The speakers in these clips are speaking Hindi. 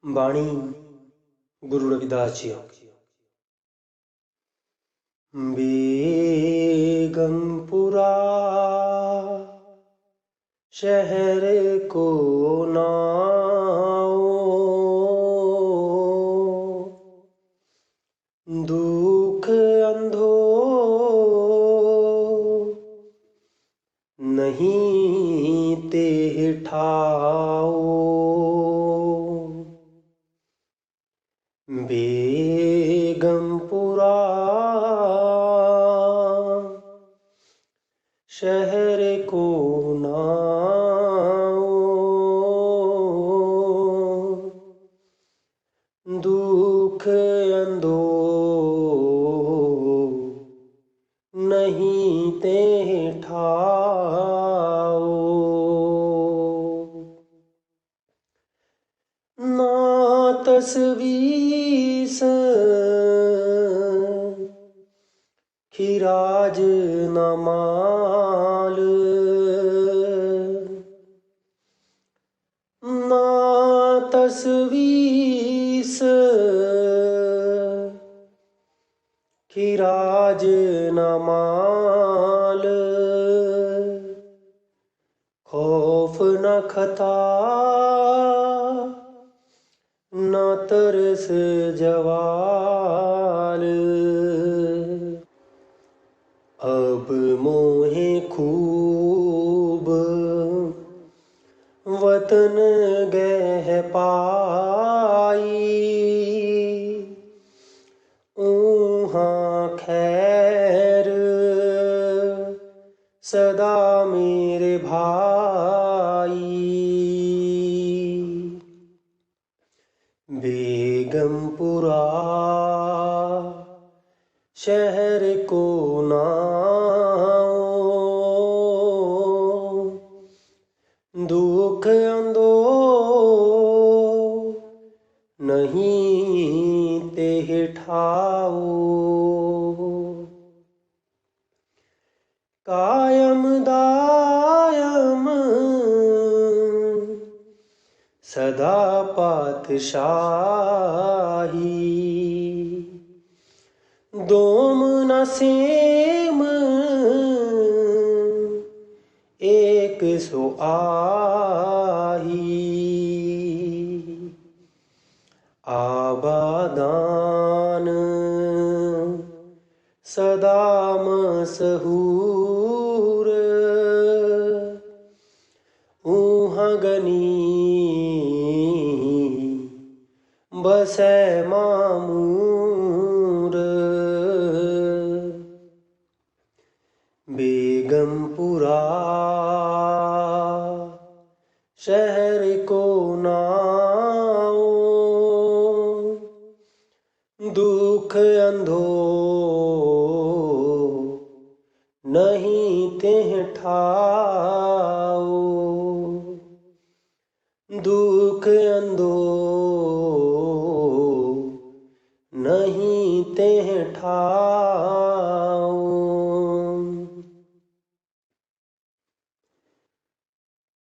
बाणी गुरु रविदास जी। बेगमपुरा शहर को नाओ, दुख अंधो नहीं ते ठाओ। बेगमपुरा शहर को नाओ, दुख अंधो नहीं ते ठाओ। ना तस्वीस खिराज न माल, ना तस्वीस खिराज न माल, खौफ न खता न तरस जवाल। अब मोहे खूब वतन गह पाई, ऊहाँ खैर सदा मेरे भाई। बेगमपुरा शहर को नाओ, दुख अंधो नहीं ते ठाओ। कायम दायम सदा पातशाही, दोम न सेम एक सो आही। आबादान सदा मशहूर, ऊहाँ गनी बसै मामूर। बेगमपुरा शहर को नाओ, दुख अंधो नहीं ते ठाओ। दुख अंधो नहीं ते ठाओ।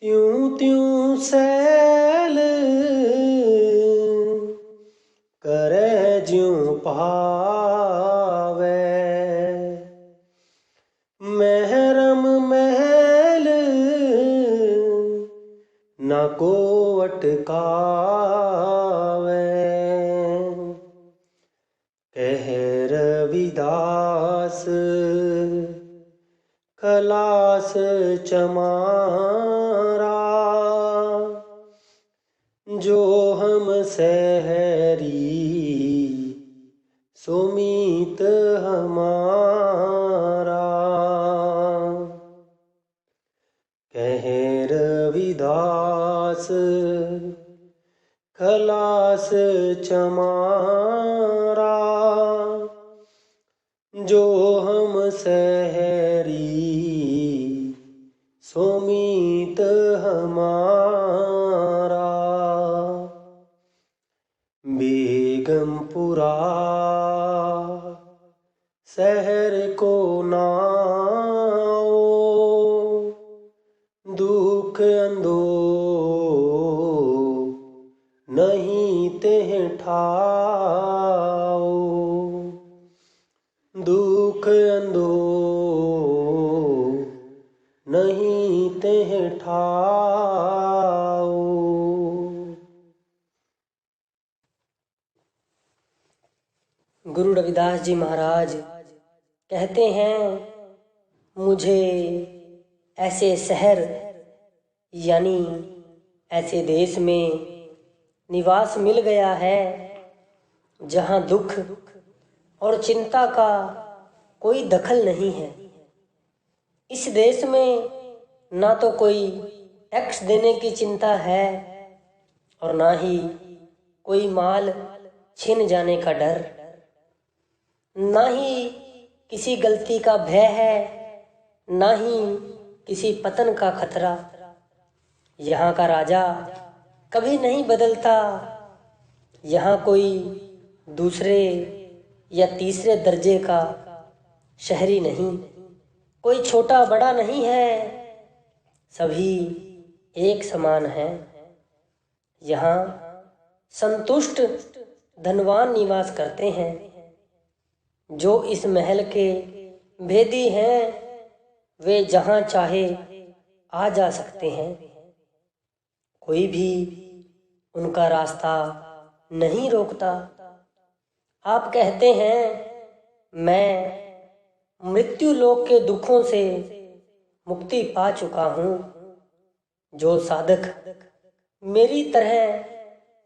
त्यों त्यों सैल करे ज्यों पावे, महरम महल न को अटकावे। कह रविदास खलास चमारा, जो हम सहरी सुमीत हमारा। कह रविदास खलास चमारा, जो हम सहरी सुमीत हमारा। बेगमपुरा शहर को नाओ, दुख अंधो नहीं तेह ठाओ। दुख अंधो नहीं तेह ठाओ। गुरु रविदास जी महाराज कहते हैं, मुझे ऐसे शहर यानी ऐसे देश में निवास मिल गया है जहाँ दुख और चिंता का कोई दखल नहीं है। इस देश में ना तो कोई टैक्स देने की चिंता है और ना ही कोई माल छिन जाने का डर, ना ही किसी गलती का भय है, ना ही किसी पतन का खतरा। यहाँ का राजा कभी नहीं बदलता। यहाँ कोई दूसरे या तीसरे दर्जे का शहरी नहीं, कोई छोटा बड़ा नहीं है, सभी एक समान हैं। यहाँ संतुष्ट धनवान निवास करते हैं। जो इस महल के भेदी हैं वे जहाँ चाहे आ जा सकते हैं। कोई भी उनका रास्ता नहीं रोकता। आप कहते हैं मैं मृत्यु लोक के दुखों से मुक्ति पा चुका हूँ। जो साधक मेरी तरह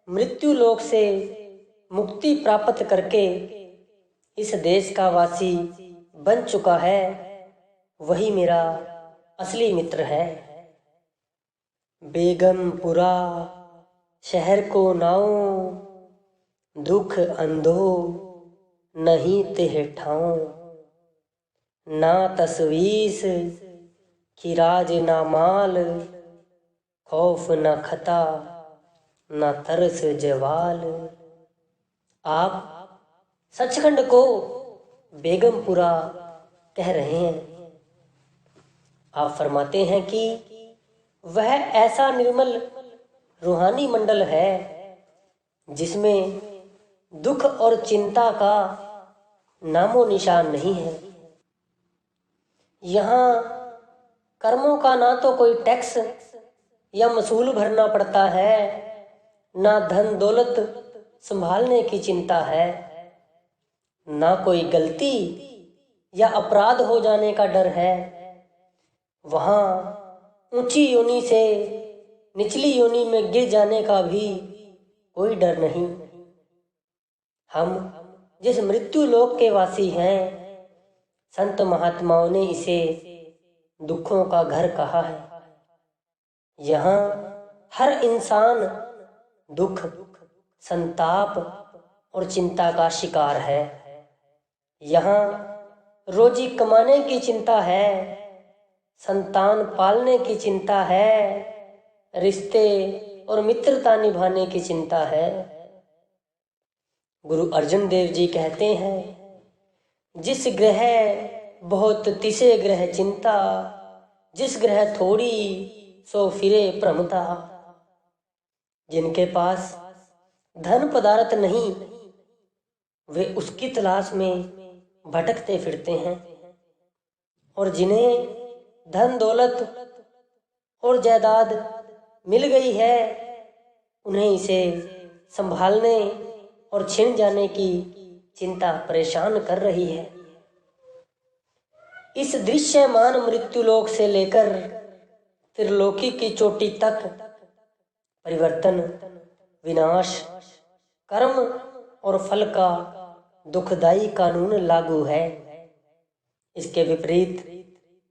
मृत्यु लोक से मुक्ति प्राप्त करके इस देश का वासी बन चुका है, वही मेरा असली मित्र है। बेगमपुरा शहर को नाओ, दुख अंधो नहीं तेह ठाओ। ना तसवीस की राज ना माल, खौफ न खता न तरस जवाल। आप सचखंड को बेगमपुरा कह रहे हैं। आप फरमाते हैं कि वह ऐसा निर्मल रूहानी मंडल है जिसमें दुख और चिंता का नामो निशान नहीं है। यहाँ कर्मों का ना तो कोई टैक्स या मसूल भरना पड़ता है, ना धन दौलत संभालने की चिंता है, ना कोई गलती या अपराध हो जाने का डर है। वहाँ ऊंची योनि से निचली योनि में गिर जाने का भी कोई डर नहीं। हम जिस मृत्यु लोक के वासी हैं, संत महात्माओं ने इसे दुखों का घर कहा है। यहाँ हर इंसान दुख, संताप और चिंता का शिकार है। यहाँ रोजी कमाने की चिंता है, संतान पालने की चिंता है, रिश्ते और मित्रता निभाने की चिंता है। गुरु अर्जन देव जी कहते हैं, जिस ग्रह बहुत तिसे ग्रह चिंता, जिस ग्रह थोड़ी सो फिरे भ्रमता। जिनके पास धन पदार्थ नहीं, वे उसकी तलाश में भटकते फिरते हैं, और जिन्हें धन दौलत और जायदाद मिल गई है, उन्हें इसे संभालने और छिन जाने की चिंता परेशान कर रही है। इस दृश्यमान मृत्युलोक से लेकर त्रिलोकी की चोटी तक परिवर्तन, विनाश, कर्म और फल का दुखदाई कानून लागू है। इसके विपरीत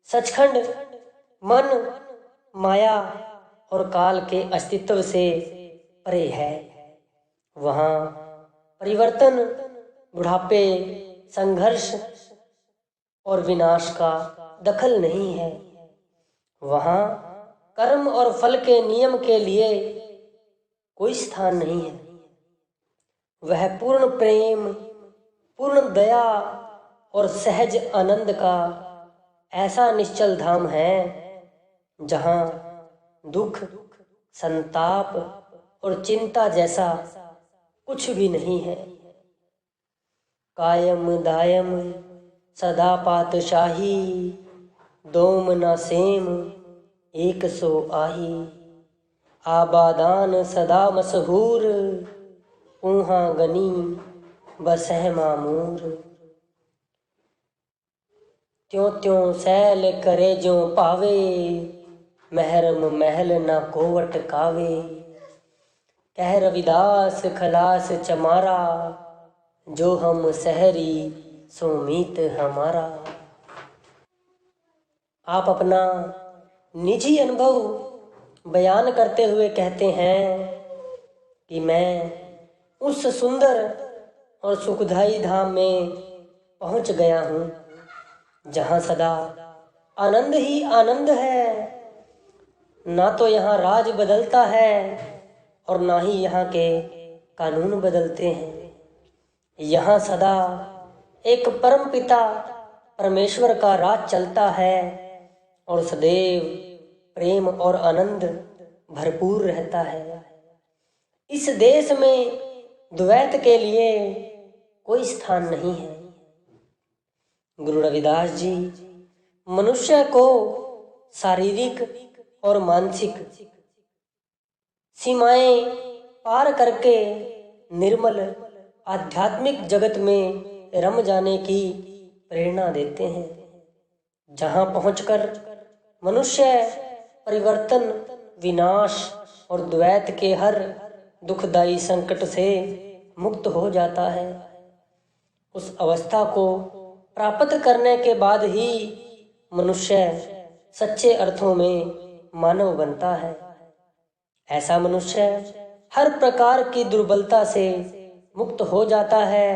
सचखंड मन, माया और काल के अस्तित्व से परे है। वहाँ परिवर्तन, बुढ़ापे, संघर्ष और विनाश का दखल नहीं है। वहाँ कर्म और फल के नियम के लिए कोई स्थान नहीं है। वह पूर्ण प्रेम, पूर्ण दया और सहज आनंद का ऐसा निश्चल धाम है जहाँ दुख, संताप और चिंता जैसा कुछ भी नहीं है। कायम दायम सदा पातशाही, दोम न सेम एक सो आही। आबादान सदा मशहूर, ऊहा गनी बसह मामूर। त्यों त्यों सैल करे जो पावे, महरम महल न कोवट कावे। कह रविदास खलास चमारा, जो हम सहरी सो मीत हमारा। आप अपना निजी अनुभव बयान करते हुए कहते हैं कि मैं उस सुंदर और सुखदायी धाम में पहुंच गया हूं, जहां सदा आनंद ही आनंद है। ना तो यहाँ राज बदलता है और ना ही यहाँ के कानून बदलते हैं। यहाँ सदा एक परम पिता परमेश्वर का राज चलता है और सदैव प्रेम और आनंद भरपूर रहता है। इस देश में द्वैत के लिए कोई स्थान नहीं है। गुरु रविदास जी मनुष्य को शारीरिक और मानसिक सीमाएं पार करके निर्मल आध्यात्मिक जगत में रम जाने की प्रेरणा देते हैं, जहां पहुंचकर मनुष्य परिवर्तन, विनाश और द्वैत के हर दुखदायी संकट से मुक्त हो जाता है। उस अवस्था को प्राप्त करने के बाद ही मनुष्य सच्चे अर्थों में मानव बनता है। ऐसा मनुष्य हर प्रकार की दुर्बलता से मुक्त हो जाता है।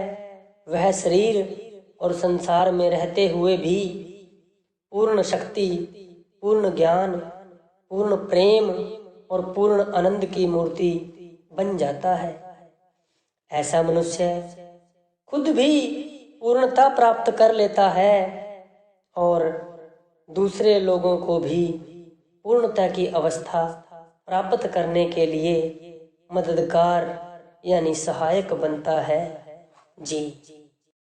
वह शरीर और संसार में रहते हुए भी पूर्ण शक्ति, पूर्ण ज्ञान, पूर्ण प्रेम और पूर्ण आनंद की मूर्ति बन जाता है। ऐसा मनुष्य खुद भी पूर्णता प्राप्त कर लेता है और दूसरे लोगों को भी पूर्णता की अवस्था प्राप्त करने के लिए मददगार यानी सहायक बनता है। जी।